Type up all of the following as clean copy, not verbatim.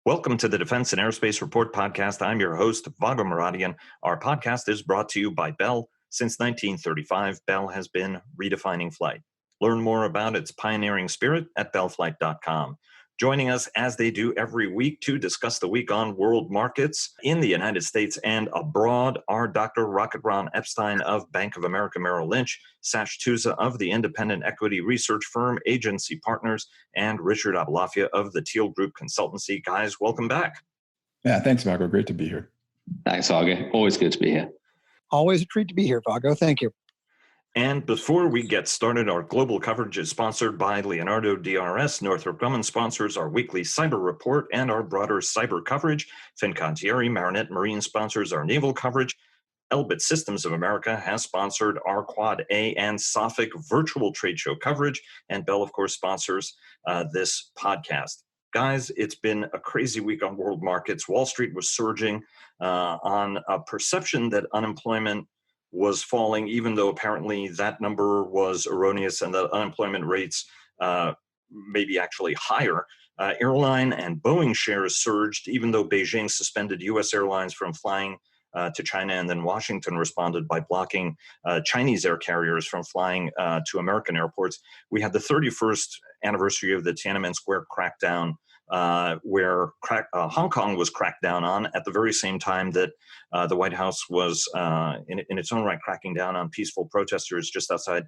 Welcome to the Defense and Aerospace Report podcast. I'm your host, Vago Muradian. Our podcast is brought to you by Bell. Since 1935, Bell has been redefining flight. Learn more about its pioneering spirit at bellflight.com. Joining us, as they do every week, to discuss the week on world markets in the United States and abroad are Dr. Rocket Ron Epstein of Bank of America Merrill Lynch, Sash Tusa of the independent equity research firm Agency Partners, and Richard Abalafia of the Teal Group Consultancy. Guys, welcome back. Yeah, thanks, Vago. Great to be here. Thanks, Vago. Always good to be here. Always a treat to be here, Vago. Thank you. And before we get started, our global coverage is sponsored by Leonardo DRS. Northrop Grumman sponsors our weekly cyber report and our broader cyber coverage. Fincantieri Marinette Marine sponsors our naval coverage. Elbit Systems of America has sponsored our Quad A and SOFIC virtual trade show coverage. And Bell, of course, sponsors this podcast. Guys, it's been a crazy week on world markets. Wall Street was surging on a perception that unemployment was falling, even though apparently that number was erroneous and the unemployment rates may be actually higher. Airline and Boeing shares surged, even though Beijing suspended U.S. airlines from flying to China, and then Washington responded by blocking Chinese air carriers from flying to American airports. We had the 31st anniversary of the Tiananmen Square crackdown, where Hong Kong was cracked down on at the very same time that the White House was, in its own right, cracking down on peaceful protesters just outside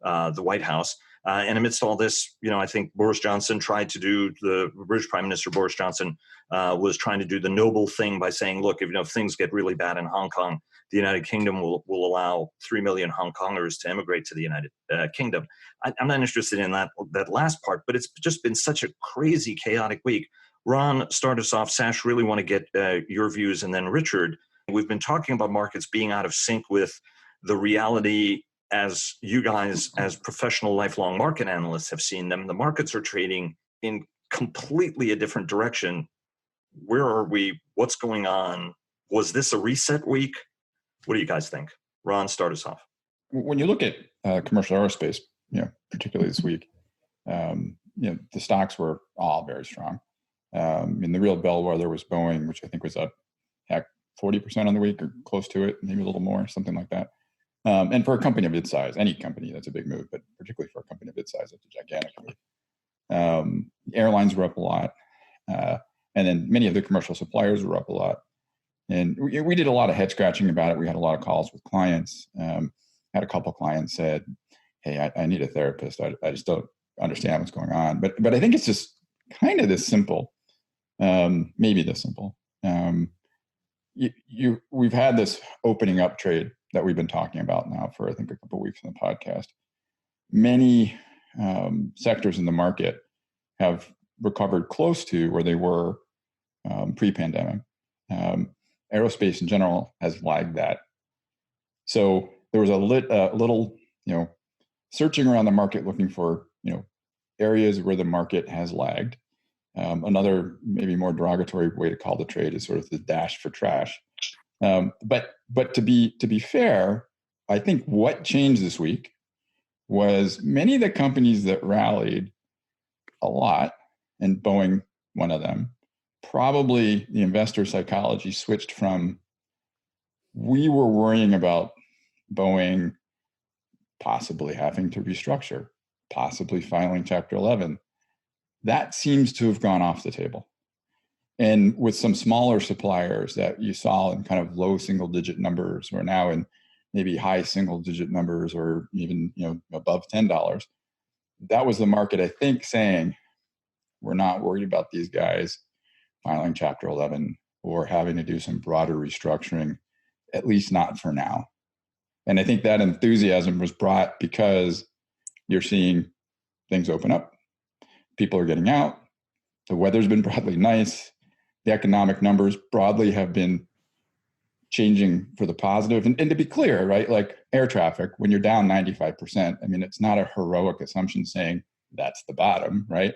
the White House. And amidst all this, I think Boris Johnson tried to do, the British Prime Minister Boris Johnson was trying to do the noble thing by saying, look, if things get really bad in Hong Kong, the United Kingdom will allow 3 million Hong Kongers to immigrate to the United Kingdom. I'm not interested in that last part, but it's just been such a crazy, chaotic week. Ron, start us off. Sash, really want to get your views, and then Richard. We've been talking about markets being out of sync with the reality as you guys, as professional lifelong market analysts, have seen them. The markets are trading in completely a different direction. Where are we? What's going on? Was this a reset week? What do you guys think? Ron, start us off. When you look at commercial aerospace, particularly this week, the stocks were all very strong. The real bellwether was Boeing, which I think was up 40% on the week or close to it, maybe a little more, something like that. And for a company of its size, any company, that's a big move, but particularly for a company of its size, that's a gigantic move. Airlines were up a lot. And then many of the commercial suppliers were up a lot. And we did a lot of head scratching about it. We had a lot of calls with clients. Had a couple of clients said, hey, I need a therapist. I just don't understand what's going on. But I think it's just kind of this simple, maybe this simple. We've had this opening up trade that we've been talking about now for, I think, a couple of weeks in the podcast. Many sectors in the market have recovered close to where they were pre-pandemic. Aerospace in general has lagged that. So there was a little, searching around the market looking for, areas where the market has lagged. Another maybe more derogatory way to call the trade is sort of the dash for trash. But to be fair, I think what changed this week was many of the companies that rallied a lot, and Boeing one of them, probably the investor psychology switched from, we were worrying about Boeing possibly having to restructure, possibly filing Chapter 11. That seems to have gone off the table. And with some smaller suppliers that you saw in kind of low single-digit numbers, we're now in maybe high single-digit numbers, or even above $10. That was the market, I think, saying, we're not worried about these guys filing Chapter 11 or having to do some broader restructuring, at least not for now. And I think that enthusiasm was brought because you're seeing things open up. People are getting out. The weather's been broadly nice. The economic numbers broadly have been changing for the positive. And to be clear, right, like air traffic, when you're down 95%, it's not a heroic assumption saying that's the bottom, right?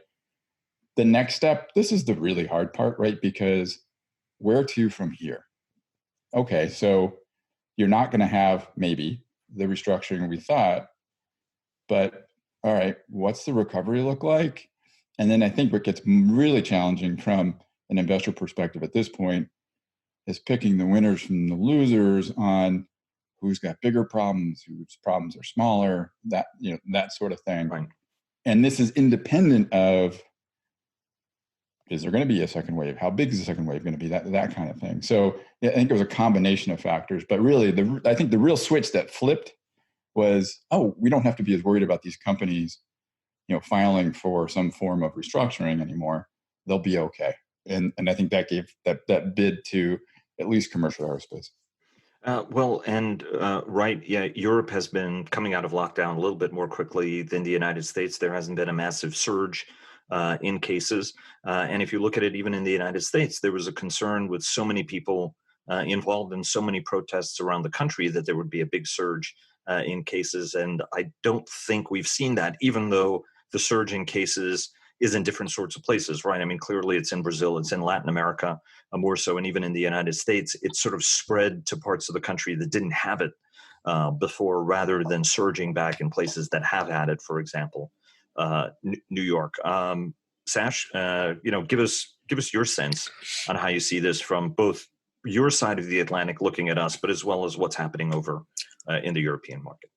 The next step, this is the really hard part, right? Because where to from here? Okay, so you're not going to have maybe the restructuring we thought, but all right, what's the recovery look like? And then I think what gets really challenging from an investor perspective at this point is picking the winners from the losers on who's got bigger problems, whose problems are smaller, that sort of thing. Right. And this is independent of, is there going to be a second wave? How big is the second wave going to be? That kind of thing. So I think it was a combination of factors, but really I think the real switch that flipped was, we don't have to be as worried about these companies, filing for some form of restructuring anymore. They'll be okay. And I think that gave that bid to at least commercial aerospace. Europe has been coming out of lockdown a little bit more quickly than the United States. There hasn't been a massive surge in cases. And if you look at it, even in the United States, there was a concern with so many people involved in so many protests around the country that there would be a big surge in cases. And I don't think we've seen that, even though the surge in cases is in different sorts of places, right? I mean, clearly it's in Brazil, it's in Latin America more so, and even in the United States, it's sort of spread to parts of the country that didn't have it before, rather than surging back in places that have had it, for example, New York. Sash, give us your sense on how you see this from both your side of the Atlantic looking at us, but as well as what's happening over in the European market.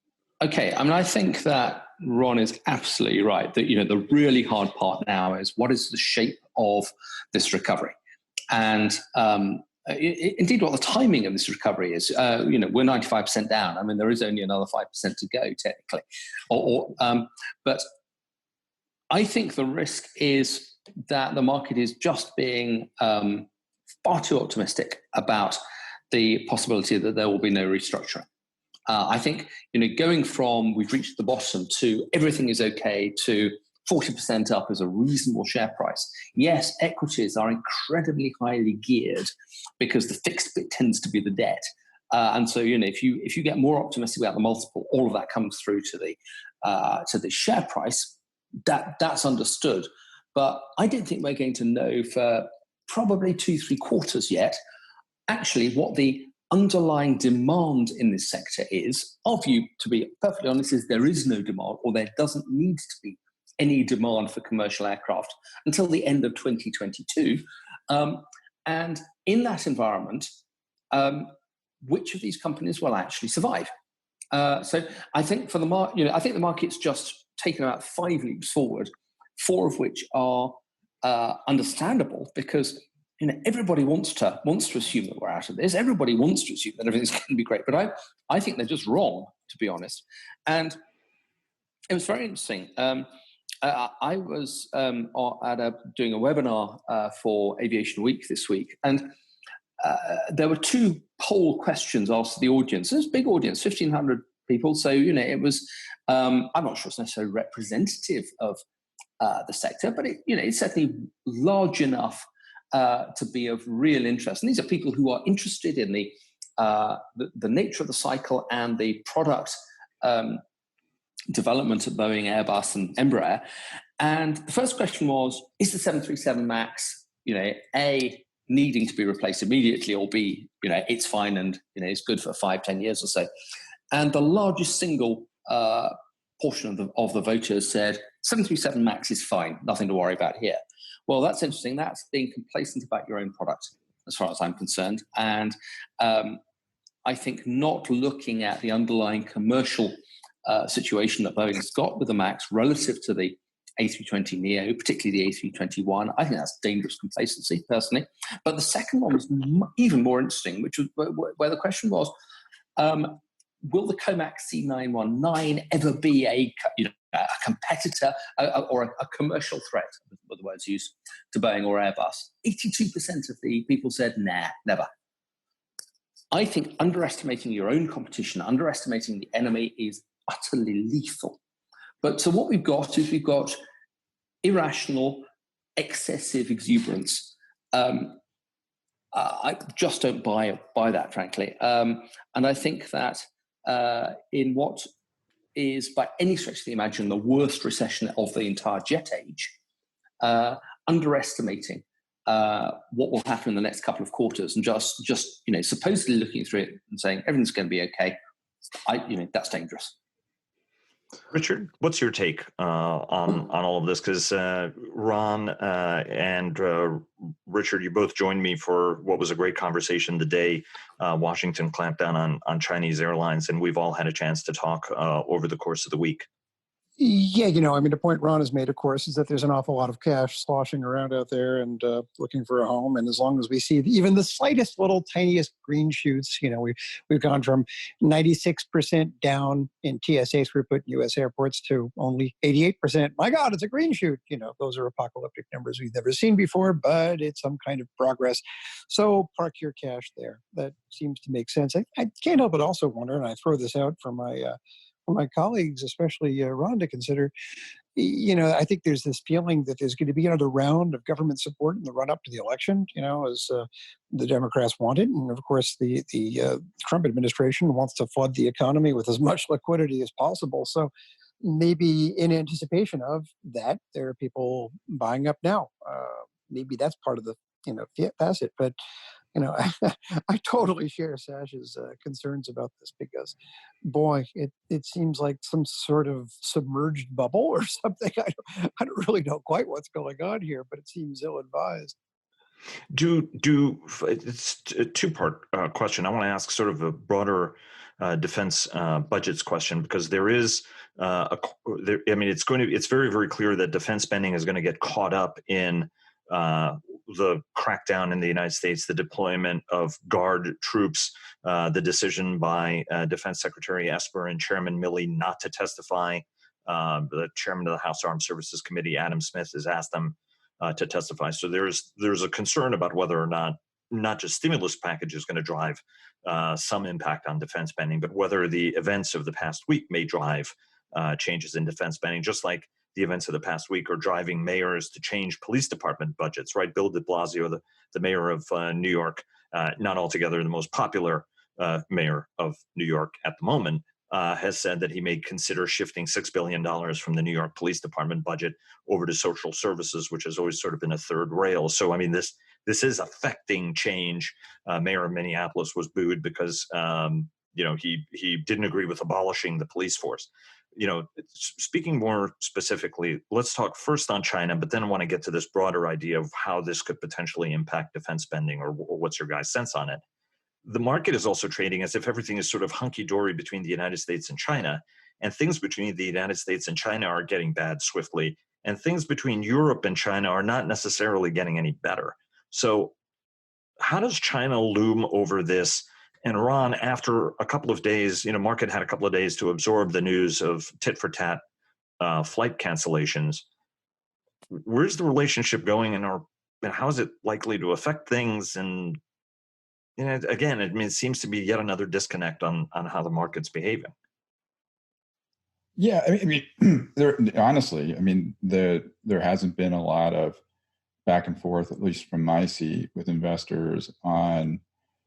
Okay, I mean, I think that Ron is absolutely right. That the really hard part now is what is the shape of this recovery, and indeed what the timing of this recovery is. We're 95% down. I mean, there is only another 5% to go technically, but I think the risk is that the market is just being far too optimistic about the possibility that there will be no restructuring. I think, going from we've reached the bottom to everything is okay to 40% up is a reasonable share price. Yes, equities are incredibly highly geared because the fixed bit tends to be the debt. And so, if you get more optimistic about the multiple, all of that comes through to the share price. That's understood. But I don't think we're going to know for probably 2-3 quarters yet, actually, what the underlying demand in this sector is. Our view, to be perfectly honest, is there is no demand, or there doesn't need to be any demand for commercial aircraft until the end of 2022. And in that environment, which of these companies will actually survive? So I think for the market, I think the market's just taken about 5 leaps forward, 4 of which are understandable because everybody wants to assume that we're out of this. Everybody wants to assume that everything's going to be great, but I think they're just wrong, to be honest. And it was very interesting. I was doing a webinar for Aviation Week this week, and there were 2 poll questions asked to the audience. It was a big audience, 1,500 people. So it was. I'm not sure it's necessarily representative of the sector, but it's certainly large enough to be of real interest. And these are people who are interested in the nature of the cycle and the product development at Boeing, Airbus, and Embraer. And the first question was, is the 737 MAX, A, needing to be replaced immediately, or B, it's fine and, it's good for 5-10 years or so. And the largest single portion of the voters said, 737 MAX is fine, nothing to worry about here. Well, that's interesting. That's being complacent about your own product, as far as I'm concerned. And I think not looking at the underlying commercial situation that Boeing's got with the MAX relative to the A320neo, particularly the A321, I think that's dangerous complacency, personally. But the second one was even more interesting, which was where the question was, will the Comac C919 ever be a competitor or a commercial threat, were the words used, to Boeing or Airbus? 82% of the people said, nah, never. I think underestimating your own competition, underestimating the enemy is utterly lethal. But so what we've got irrational, excessive exuberance. I just don't buy that, frankly. And I think that in what is, by any stretch of the imagination, the worst recession of the entire jet age, underestimating what will happen in the next couple of quarters, and just supposedly looking through it and saying everything's going to be okay, that's dangerous. Richard, what's your take on all of this? Because Ron and Richard, you both joined me for what was a great conversation the day Washington clamped down on Chinese airlines, and we've all had a chance to talk over the course of the week. Yeah, the point Ron has made, of course, is that there's an awful lot of cash sloshing around out there and looking for a home. And as long as we see even the slightest little tiniest green shoots, we've gone from 96% down in TSA throughput in U.S. airports to only 88%. My God, it's a green shoot. Those are apocalyptic numbers we've never seen before, but it's some kind of progress. So park your cash there. That seems to make sense. I can't help but also wonder, and I throw this out for my colleagues, especially Ron, to consider. I think there's this feeling that there's going to be another round of government support in the run-up to the election, as the Democrats wanted. And of course, the Trump administration wants to flood the economy with as much liquidity as possible. So maybe in anticipation of that, there are people buying up now. Maybe that's part of the facet. But I totally share Sash's concerns about this because, boy, it seems like some sort of submerged bubble or something. I don't really know quite what's going on here, but it seems ill-advised. It's a two-part question. I want to ask sort of a broader defense budgets question, because there is it's very, very clear that defense spending is going to get caught up in the crackdown in the United States, the deployment of Guard troops, the decision by Defense Secretary Esper and Chairman Milley not to testify. The chairman of the House Armed Services Committee, Adam Smith, has asked them to testify. So there's a concern about whether or not just stimulus package is going to drive some impact on defense spending, but whether the events of the past week may drive changes in defense spending, just like the events of the past week are driving mayors to change police department budgets, right? Bill de Blasio, the mayor of New York, not altogether the most popular mayor of New York at the moment, has said that he may consider shifting $6 billion from the New York Police Department budget over to social services, which has always sort of been a third rail. So, I mean, this is affecting change. Mayor of Minneapolis was booed because he didn't agree with abolishing the police force. Speaking more specifically, let's talk first on China, but then I want to get to this broader idea of how this could potentially impact defense spending, or what's your guys' sense on it. The market is also trading as if everything is sort of hunky-dory between the United States and China, and things between the United States and China are getting bad swiftly, and things between Europe and China are not necessarily getting any better. So how does China loom over this? And Ron, after a couple of days, market had a couple of days to absorb the news of tit-for-tat flight cancellations. Where's the relationship going, and how is it likely to affect things? And again, it seems to be yet another disconnect on how the market's behaving. Yeah, there hasn't been a lot of back and forth, at least from my seat, with investors on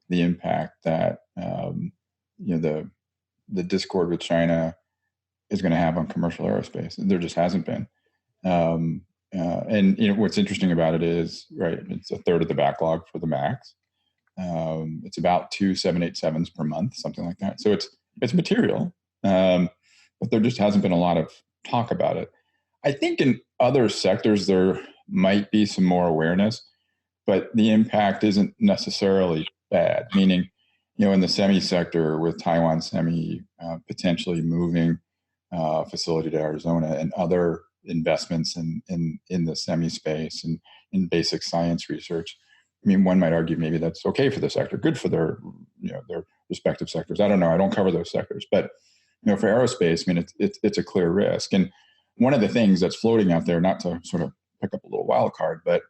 the impact that the discord with China is going to have on commercial aerospace. There just hasn't been. And what's interesting about it is, right, it's a third of the backlog for the MAX. It's about 2 787s per month, something like that. So it's material, but there just hasn't been a lot of talk about it. I think in other sectors there might be some more awareness, but the impact isn't necessarily bad. Meaning, in the semi sector, with Taiwan Semi potentially moving facility to Arizona, and other investments in the semi space and in basic science research. One might argue maybe that's okay for the sector, good for their respective sectors. I don't know. I don't cover those sectors, but for aerospace, it's a clear risk. And one of the things that's floating out there, not to sort of pick up a little wild card, but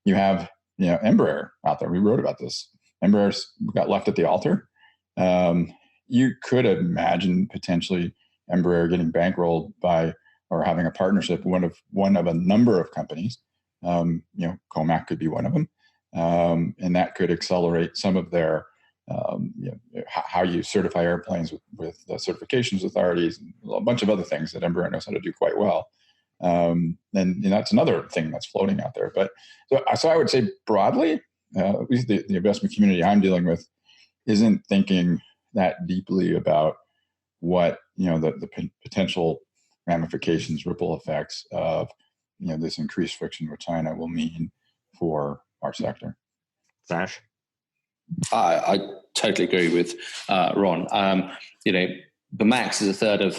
you have Embraer out there. We wrote about this. Embraer's got left at the altar. You could imagine potentially Embraer getting bankrolled by, or having a partnership, one of a number of companies. Comac could be one of them. And that could accelerate some of their, how you certify airplanes with the certifications authorities, and a bunch of other things that Embraer knows how to do quite well. And that's another thing that's floating out there. But so I would say broadly, at least the investment community I'm dealing with isn't thinking that deeply about what the potential ramifications, ripple effects of this increased friction with China will mean for our sector. Sash? I totally agree with Ron. The MAX is a third of,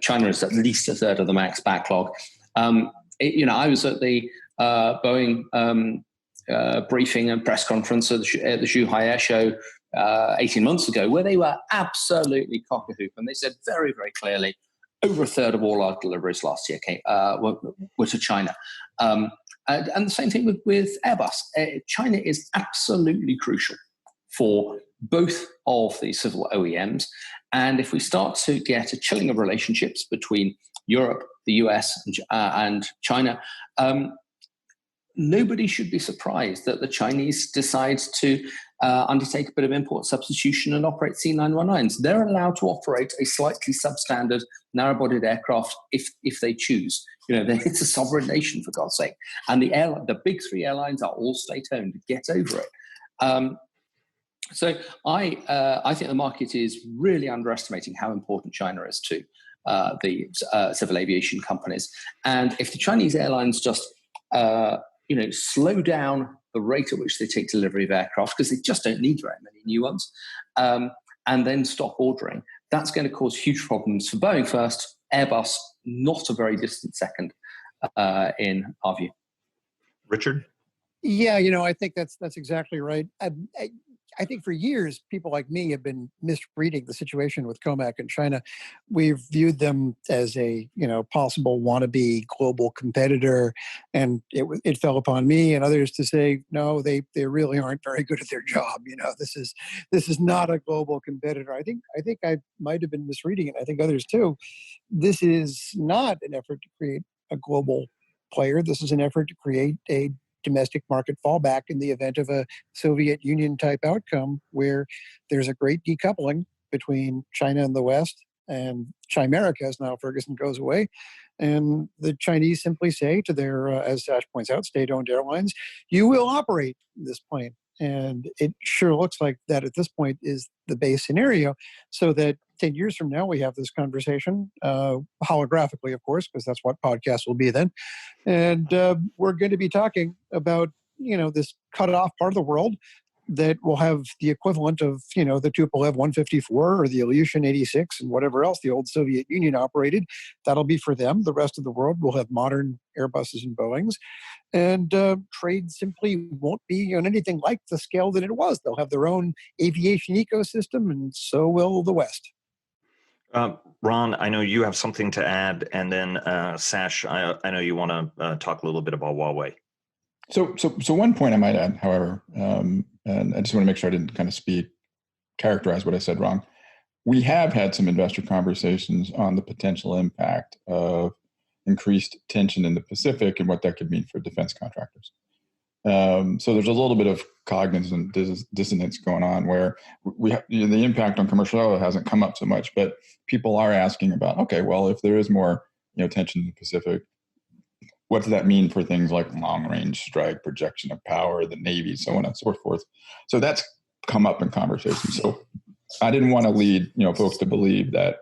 China is at least a third of the MAX backlog. I was at the Boeing briefing and press conference at the Shanghai Air Show 18 months ago, where they were absolutely cock-a-hoop, and they said very, very clearly, over a third of all our deliveries last year were to China. And the same thing with Airbus. China is absolutely crucial for both of the civil OEMs. And if we start to get a chilling of relationships between Europe, the US, and China, nobody should be surprised that the Chinese decide to undertake a bit of import substitution and operate C919s. They're allowed to operate a slightly substandard narrow-bodied aircraft if they choose. It's a sovereign nation, for God's sake. And the big three airlines are all state-owned. Get over it. So I think the market is really underestimating how important China is to the civil aviation companies. And if the Chinese airlines just slow down the rate at which they take delivery of aircraft, because they just don't need very many new ones, and then stop ordering, that's going to cause huge problems for Boeing first, Airbus not a very distant second, in our view. Richard? Yeah, I think that's exactly right. I think for years, people like me have been misreading the situation with COMAC in China. We've viewed them as a, possible wannabe global competitor. And it fell upon me and others to say, no, they really aren't very good at their job. This is not a global competitor. I think I might have been misreading it. I think others too. This is not an effort to create a global player. This is an effort to create a domestic market fallback in the event of a Soviet Union type outcome where there's a great decoupling between China and the West and Chimerica, as now Ferguson goes away. And the Chinese simply say to their, as Sash points out, state-owned airlines, you will operate this plane. And it sure looks like that at this point is the base scenario, so that 10 years from now, we have this conversation, holographically, of course, because that's what podcasts will be then. And we're going to be talking about, this cut off part of the world that will have the equivalent of, the Tupolev 154 or the Ilyushin 86 and whatever else the old Soviet Union operated. That'll be for them. The rest of the world will have modern Airbuses and Boeings. And trade simply won't be on anything like the scale that it was. They'll have their own aviation ecosystem, and so will the West. Ron, I know you have something to add, and then Sash, I know you want to talk a little bit about Huawei. So one point I might add, however, and I just want to make sure I didn't kind of characterize what I said wrong. We have had some investor conversations on the potential impact of increased tension in the Pacific and what that could mean for defense contractors. So there's a little bit of cognizant dissonance going on where the impact on commercial oil hasn't come up so much, but people are asking about, okay, well, if there is more tension in the Pacific, what does that mean for things like long-range strike, projection of power, the Navy, so on and so forth? So that's come up in conversation. So I didn't want to lead folks to believe that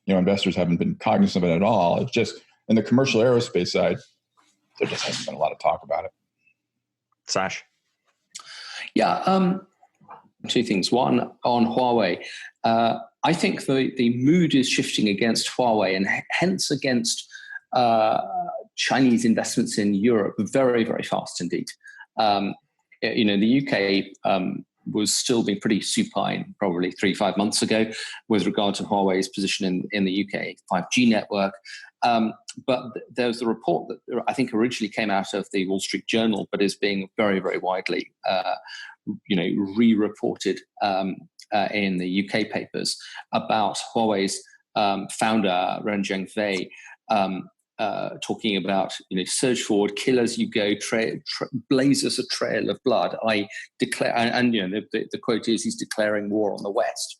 investors haven't been cognizant of it at all. It's just in the commercial aerospace side, there just hasn't been a lot of talk about it. Sash? Yeah, two things. One, on Huawei. I think the mood is shifting against Huawei and hence against Chinese investments in Europe very, very fast indeed. The UK was still being pretty supine probably 3-5 months ago with regard to Huawei's position in the UK 5G network. But there was a report that I think originally came out of the Wall Street Journal, but is being very, very widely, re-reported in the UK papers about Huawei's founder Ren Zhengfei talking about surge forward, kill as you go, blaze us a trail of blood. I declare, and the quote is he's declaring war on the West.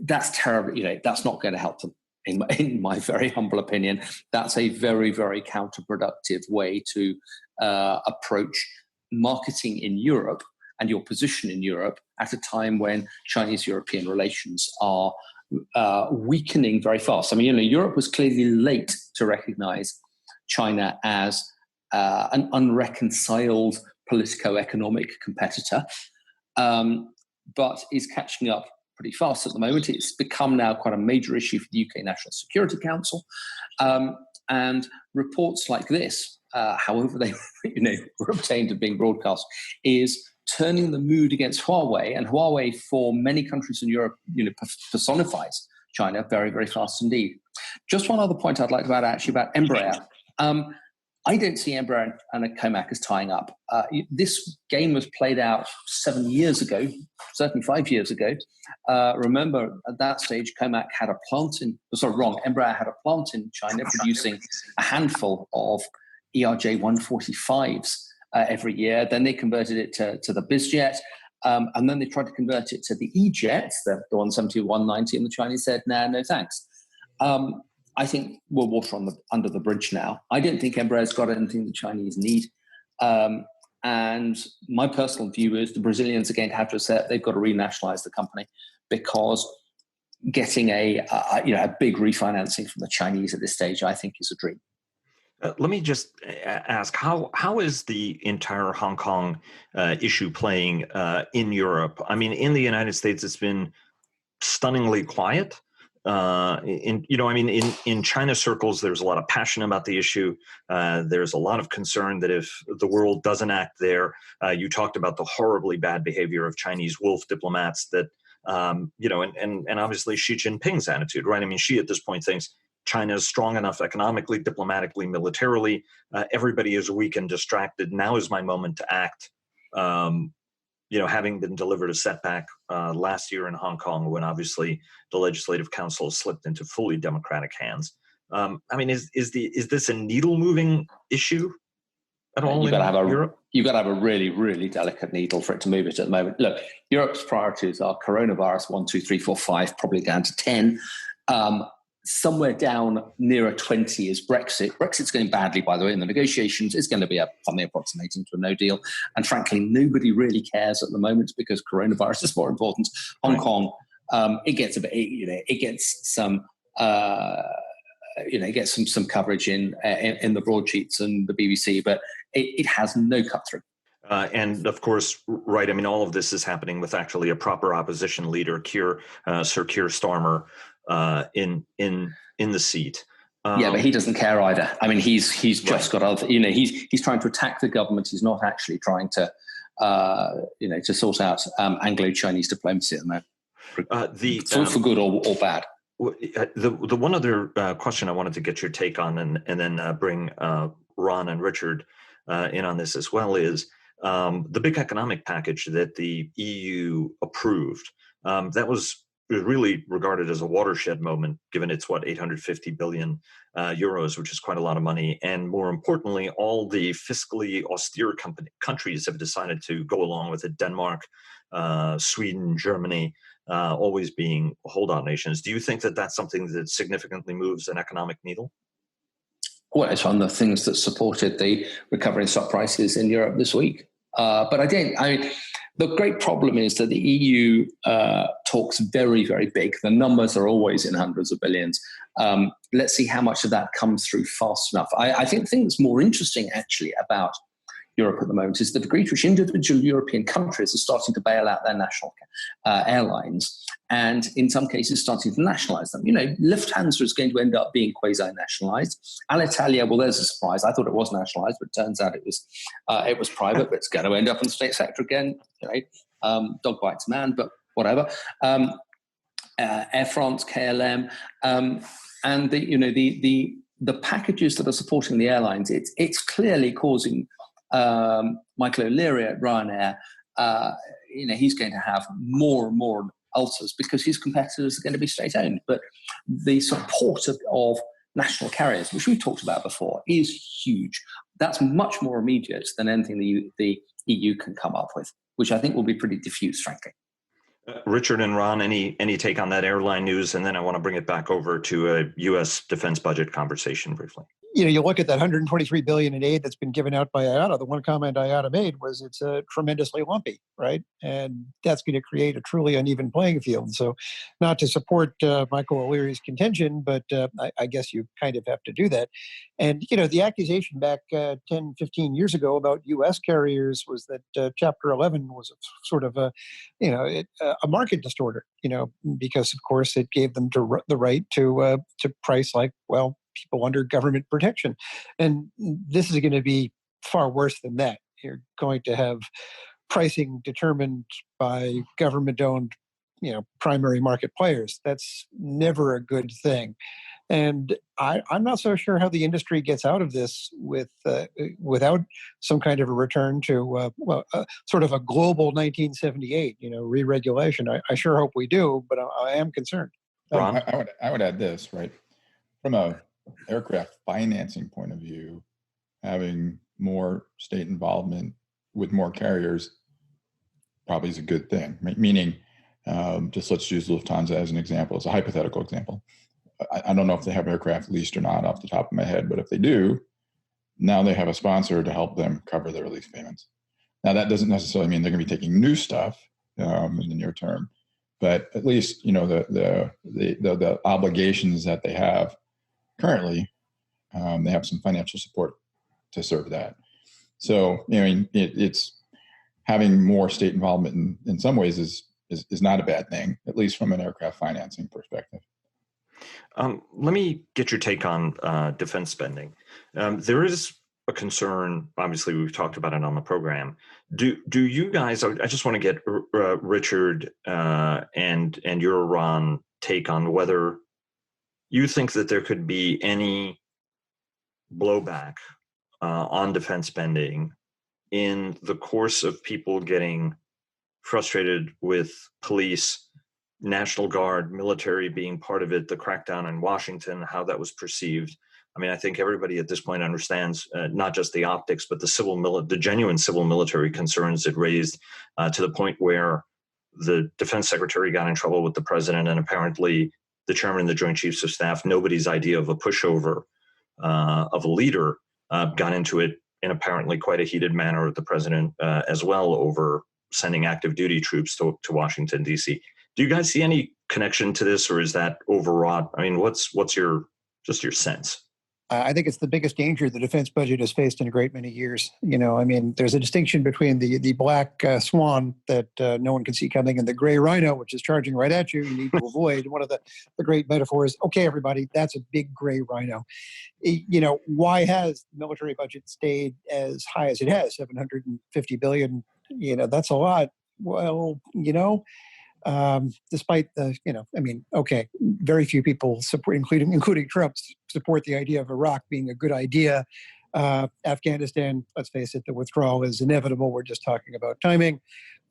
That's terrible. That's not going to help them. In my very humble opinion, that's a very, very counterproductive way to approach marketing in Europe and your position in Europe at a time when Chinese-European relations are weakening very fast. I mean, Europe was clearly late to recognize China as an unreconciled politico-economic competitor, but is catching up pretty fast at the moment. It's become now quite a major issue for the UK National Security Council, and reports like this, however they were obtained and being broadcast, is turning the mood against Huawei, and Huawei for many countries in Europe personifies China very, very fast indeed. Just one other point I'd like to add actually about Embraer. I don't see Embraer and Comac as tying up. This game was played out 7 years ago, certainly 5 years ago. Remember, at that stage, Embraer had a plant in China producing a handful of ERJ 145s every year. Then they converted it to the BizJet, and then they tried to convert it to the E-Jet, the 170, 190, and the Chinese said, nah, no thanks. I think we're water under the bridge now. I don't think Embraer's got anything the Chinese need. And my personal view is the Brazilians are going to have to accept they've got to renationalize the company, because getting a big refinancing from the Chinese at this stage, I think, is a dream. Let me just ask, how is the entire Hong Kong issue playing in Europe? I mean, in the United States, it's been stunningly quiet. In China circles, there's a lot of passion about the issue. There's a lot of concern that if the world doesn't act there, you talked about the horribly bad behavior of Chinese wolf diplomats that, and obviously Xi Jinping's attitude, right? I mean, Xi at this point thinks China is strong enough economically, diplomatically, militarily. Everybody is weak and distracted. Now is my moment to act. Having been delivered a setback last year in Hong Kong, when obviously the Legislative Council slipped into fully democratic hands. Is this a needle-moving issue at all in Europe? You've got to have a really, really delicate needle for it to move it at the moment. Look, Europe's priorities are coronavirus 1, 2, 3, 4, 5, probably down to 10. Somewhere down nearer 20 is Brexit. Brexit's going badly, by the way, in the negotiations. It's going to be something approximating to a no deal. And frankly, nobody really cares at the moment because coronavirus is more important. Hong Kong, it gets a bit, it gets some, some coverage in the broadsheets and the BBC, but it has no cut through. And of course, right, I mean, all of this is happening with actually a proper opposition leader, Sir Keir Starmer, in the seat. Yeah, but he doesn't care either. I mean, he's just got other, he's trying to attack the government. He's not actually trying to, to sort out Anglo-Chinese diplomacy at the moment. For good or bad. The one other question I wanted to get your take on, and then bring Ron and Richard in on this as well, is the big economic package that the EU approved. That was really regarded as a watershed moment, given it's 850 billion euros, which is quite a lot of money. And more importantly, all the fiscally austere countries have decided to go along with it. Denmark, Sweden, Germany, always being holdout nations. Do you think that that's something that significantly moves an economic needle? Well, it's one of the things that supported the recovery in stock prices in Europe this week. But the great problem is that the EU talks very, very big. The numbers are always in hundreds of billions. Let's see how much of that comes through fast enough. I think the thing that's more interesting, actually, about Europe at the moment is the degree to which individual European countries are starting to bail out their national airlines, and in some cases starting to nationalize them. Lufthansa is going to end up being quasi-nationalized. Alitalia, well, there's a surprise. I thought it was nationalized, but it turns out it was private, but it's going to end up in the state sector again. Dog bites man, but whatever. Air France, KLM, and the packages that are supporting the airlines, it's clearly causing Michael O'Leary at Ryanair, he's going to have more and more ulcers because his competitors are going to be state-owned. But the support of national carriers, which we've talked about before, is huge. That's much more immediate than anything the EU can come up with, which I think will be pretty diffuse, frankly. Richard and Ron, any take on that airline news? And then I want to bring it back over to a U.S. defense budget conversation briefly. you look at that 123 billion in aid that's been given out by IATA. The one comment IATA made was it's tremendously lumpy, right? And that's going to create a truly uneven playing field. So, not to support Michael O'Leary's contention, but I guess you kind of have to do that. And the accusation back 10, 15 years ago about U.S. carriers was that Chapter 11 was sort of a market distorter. Because of course it gave them the right to price like, well, people under government protection. And this is going to be far worse than that. You're going to have pricing determined by government-owned, primary market players. That's never a good thing. And I'm not so sure how the industry gets out of this without some kind of a return to sort of a global 1978, re-regulation. I sure hope we do, but I am concerned. Ron? I would add this, right? From a aircraft financing point of view, having more state involvement with more carriers probably is a good thing. Meaning, just let's use Lufthansa as an example, as a hypothetical example. I don't know if they have aircraft leased or not off the top of my head, but if they do, now they have a sponsor to help them cover their lease payments. Now that doesn't necessarily mean they're going to be taking new stuff in the near term, but at least the obligations that they have currently, they have some financial support to serve that. So it's having more state involvement in some ways is not a bad thing, at least from an aircraft financing perspective. Let me get your take on defense spending. There is a concern. Obviously, we've talked about it on the program. Do you guys? I just want to get Richard and your Ron take on whether you think that there could be any blowback on defense spending in the course of people getting frustrated with police, National Guard, military being part of it, the crackdown in Washington, how that was perceived. I mean, I think everybody at this point understands not just the optics, but the genuine civil military concerns it raised to the point where the defense secretary got in trouble with the president, and apparently the chairman and the Joint Chiefs of Staff, nobody's idea of a pushover of a leader, got into it in apparently quite a heated manner with the president as well over sending active duty troops to Washington, D.C. Do you guys see any connection to this, or is that overwrought? I mean, what's your sense? I think it's the biggest danger the defense budget has faced in a great many years. There's a distinction between the black swan that no one can see coming and the gray rhino, which is charging right at you. You need to avoid. One of the great metaphors. Okay, everybody, that's a big gray rhino. Why has the military budget stayed as high as it has, $750 billion? That's a lot. Well, despite the, very few people support, including Trump, support the idea of Iraq being a good idea. Afghanistan, let's face it, the withdrawal is inevitable. We're just talking about timing.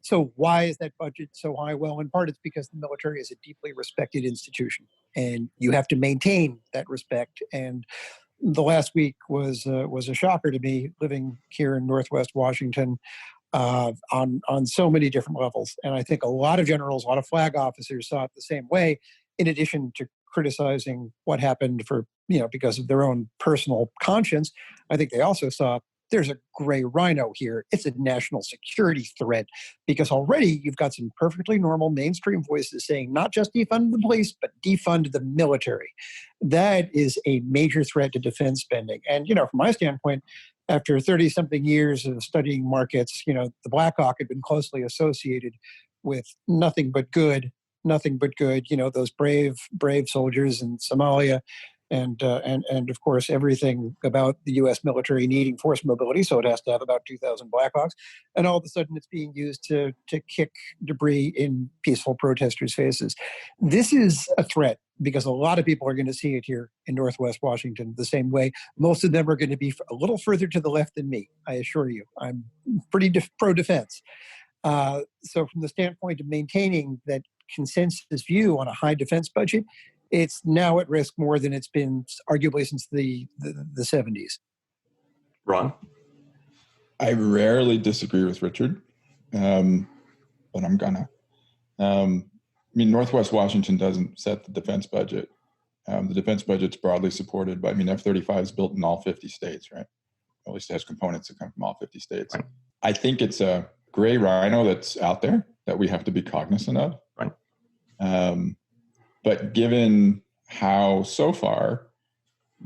So why is that budget so high? Well, in part, it's because the military is a deeply respected institution, and you have to maintain that respect. And the last week was a shocker to me, living here in Northwest Washington. On so many different levels. And I think a lot of generals, a lot of flag officers saw it the same way, in addition to criticizing what happened because of their own personal conscience. I think they also saw there's a gray rhino here. It's a national security threat, because already you've got some perfectly normal mainstream voices saying not just defund the police, but defund the military. That is a major threat to defense spending. And, from my standpoint, after 30-something years of studying markets, the Black Hawk had been closely associated with nothing but good. Those brave soldiers in Somalia, and of course everything about the U.S. military needing force mobility, so it has to have about 2,000 Blackhawks, and all of a sudden it's being used to kick debris in peaceful protesters' faces. This is a threat because a lot of people are going to see it here in Northwest Washington the same way. Most of them are going to be a little further to the left than me, I assure you. I'm pretty pro-defense. So from the standpoint of maintaining that consensus view on a high defense budget, it's now at risk more than it's been arguably since the 70s. Ron? I rarely disagree with Richard, but I'm gonna. Northwest Washington doesn't set the defense budget. The defense budget's broadly supported, but I mean, F-35 is built in all 50 states, right? At least it has components that come from all 50 states. Right. I think it's a gray rhino that's out there that we have to be cognizant of. Right. But given how so far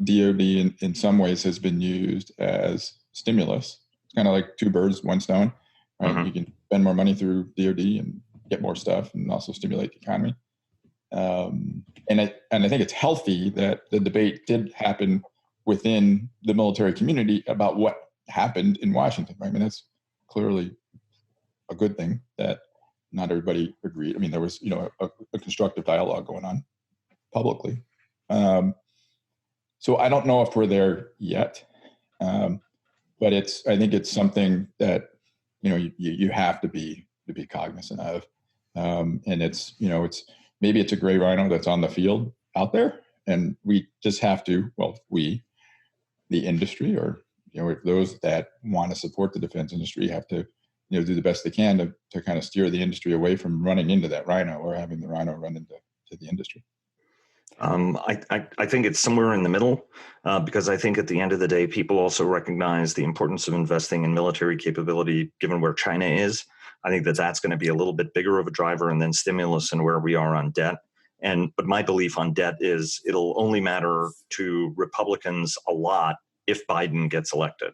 DoD in some ways has been used as stimulus, it's kind of like two birds, one stone, right? Mm-hmm. You can spend more money through DoD and get more stuff and also stimulate the economy. And I think it's healthy that the debate did happen within the military community about what happened in Washington. Right? I mean, that's clearly a good thing that not everybody agreed. I mean, there was, a constructive dialogue going on publicly. So I don't know if we're there yet, but I think it's something that, you have to be cognizant of. And it's maybe it's a gray rhino that's on the field out there, and we just have to, the industry, or if those that want to support the defense industry have to do the best they can to kind of steer the industry away from running into that rhino or having the rhino run into the industry. I think it's somewhere in the middle, because I think at the end of the day, people also recognize the importance of investing in military capability, given where China is. I think that's going to be a little bit bigger of a driver, and then stimulus and where we are on debt. But my belief on debt is it'll only matter to Republicans a lot if Biden gets elected.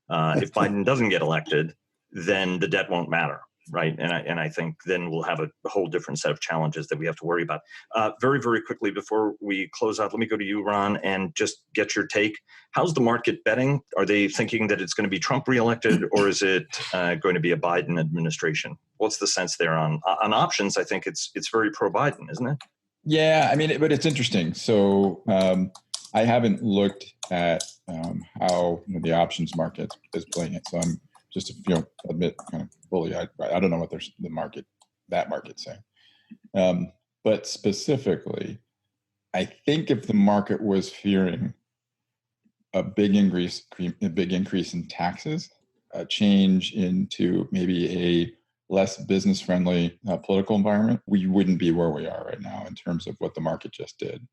If Biden doesn't get elected, then the debt won't matter, right? And I think then we'll have a whole different set of challenges that we have to worry about. Very, very quickly before we close out, let me go to you, Ron, and just get your take. How's the market betting? Are they thinking that it's going to be Trump reelected, or is it going to be a Biden administration? What's the sense there on options? I think it's very pro-Biden, isn't it? Yeah, I mean, but it's interesting. So I haven't looked at how the options market is playing it. So I'm just to admit kind of fully, I don't know what that market's saying. But specifically, I think if the market was fearing a big increase in taxes, a change into maybe a less business-friendly political environment, we wouldn't be where we are right now in terms of what the market just did.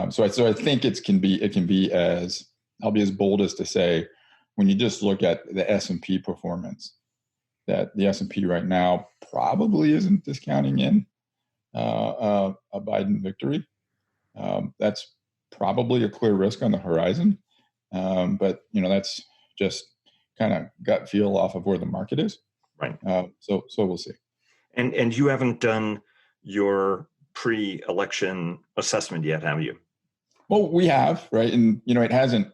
So I think it can be as, I'll be as bold as to say, when you just look at the S&P performance, that the S&P right now probably isn't discounting in a Biden victory. That's probably a clear risk on the horizon. But that's just kind of gut feel off of where the market is. Right. So we'll see. And you haven't done your pre-election assessment yet, have you? Well, we have, right? And it hasn't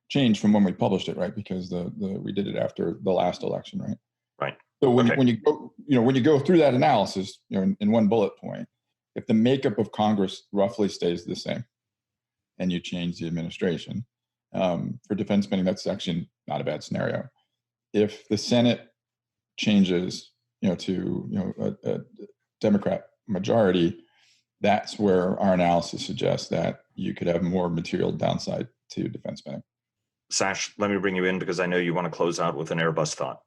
changed from when we published it, right? Because we did it after the last election, right? Right. So when you go through that analysis, in one bullet point, if the makeup of Congress roughly stays the same, and you change the administration for defense spending, that's actually not a bad scenario. If the Senate changes, to a Democrat majority, that's where our analysis suggests that you could have more material downside to defense spending. Sash, let me bring you in because I know you want to close out with an Airbus thought.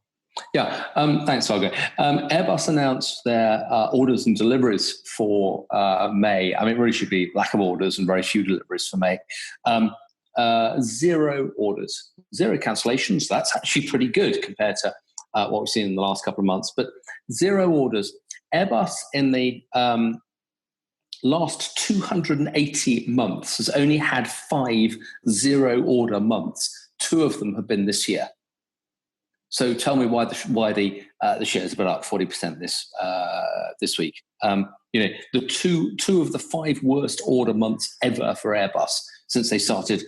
Yeah, thanks, Saga. Airbus announced their orders and deliveries for May. I mean, it really should be lack of orders and very few deliveries for May. 0 orders, 0 cancellations. That's actually pretty good compared to what we've seen in the last couple of months. But 0 orders. Airbus in the last 280 months has only had 5 0-order months. 2 of them have been this year. So tell me why the shares have been up 40% this week. The two of the 5 worst order months ever for Airbus since they started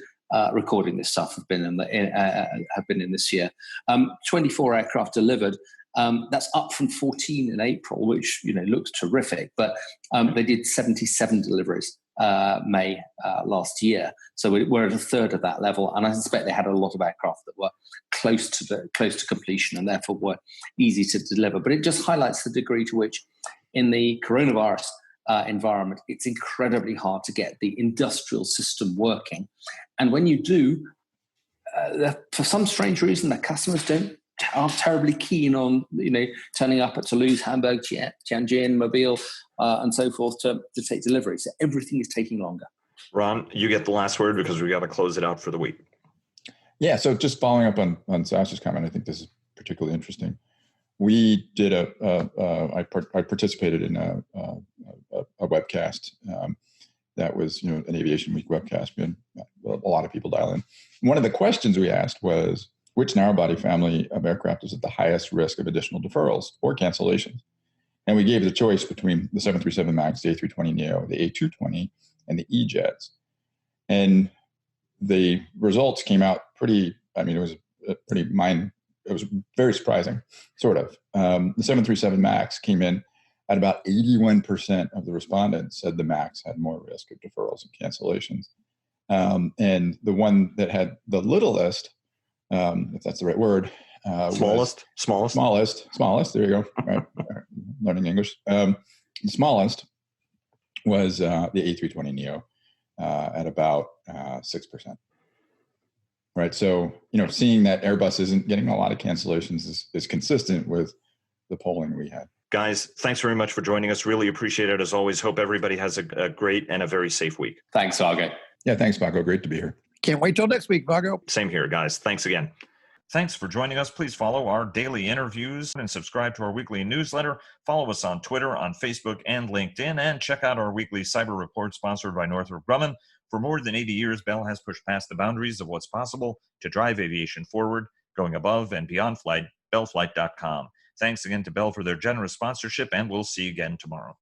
recording this stuff have been in this year. 24 aircraft delivered. That's up from 14 in April, which looks terrific. But they did 77 deliveries May last year, so we're at a third of that level. And I suspect they had a lot of aircraft that were close to completion and therefore were easy to deliver. But it just highlights the degree to which, in the coronavirus environment, it's incredibly hard to get the industrial system working. And when you do, for some strange reason, the customers aren't terribly keen on turning up at Toulouse, Hamburg, Tianjin, Mobile, and so forth to take delivery. So everything is taking longer. Ron, you get the last word because we got to close it out for the week. Yeah, so just following up on Sasha's comment, I think this is particularly interesting. We did I participated in a webcast that was, an Aviation Week webcast. We had a lot of people dial in. One of the questions we asked was, which narrow-body family of aircraft is at the highest risk of additional deferrals or cancellations? And we gave the choice between the 737 MAX, the A320neo, the A220, and the E-jets. And the results came out it was very surprising, sort of. The 737 MAX came in at about 81% of the respondents said the MAX had more risk of deferrals and cancellations. And the one that had the littlest, if that's the right word, smallest. There you go. Right. Learning English. The smallest was the A320neo at about 6%. Right. So, seeing that Airbus isn't getting a lot of cancellations is consistent with the polling we had. Guys, thanks very much for joining us. Really appreciate it. As always, hope everybody has a great and a very safe week. Thanks, Vago. Yeah, thanks, Vago. Great to be here. Can't wait till next week, Vago. Same here, guys. Thanks again. Thanks for joining us. Please follow our daily interviews and subscribe to our weekly newsletter. Follow us on Twitter, on Facebook, and LinkedIn, and check out our weekly cyber report sponsored by Northrop Grumman. For more than 80 years, Bell has pushed past the boundaries of what's possible to drive aviation forward, going above and beyond flight, bellflight.com. Thanks again to Bell for their generous sponsorship, and we'll see you again tomorrow.